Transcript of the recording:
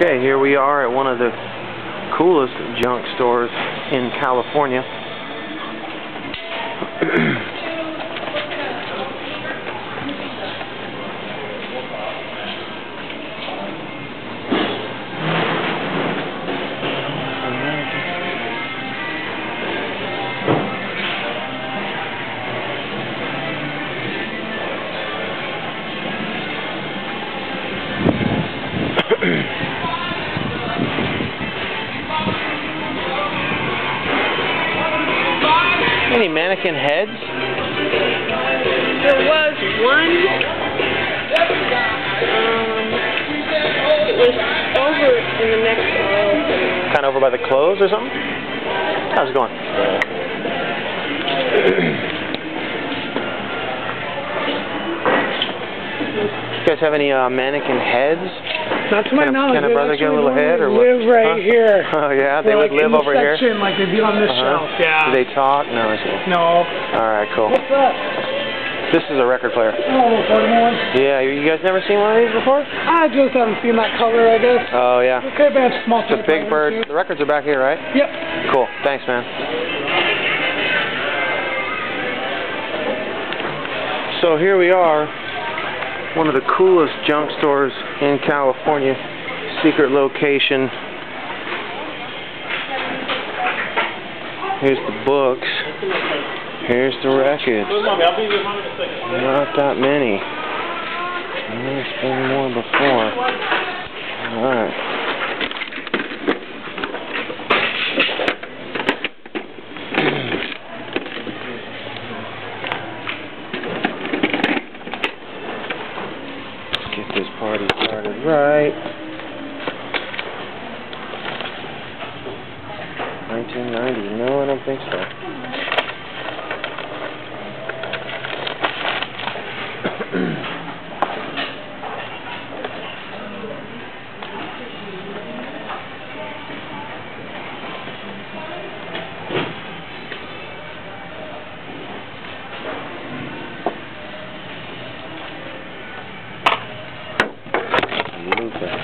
Okay, here we are at one of the coolest junk stores in California. Any mannequin heads? There was one. It was over in the next aisle. Kind of over by the clothes or something? How's it going? You guys have any mannequin heads? Not to my knowledge. Can a brother get a little head or what? Live right here. Oh yeah, they They're would live over here. Section, like they'd be on this shelf. Yeah. Do they talk? No. I see. No. All right, cool. What's that? This is a record player. Oh, portable one. Yeah, you guys never seen one of these before? I just haven't seen that color, I guess. Oh yeah. Okay, man. Small. It's a big bird. The records are back here, right? Yep. Cool. Thanks, man. So here we are, one of the coolest junk stores in California. Secret location. Here's the books. Here's the records. Not that many. There's been more before. Alright. Let's get this party started right. 1990. No, I don't think so. Move that.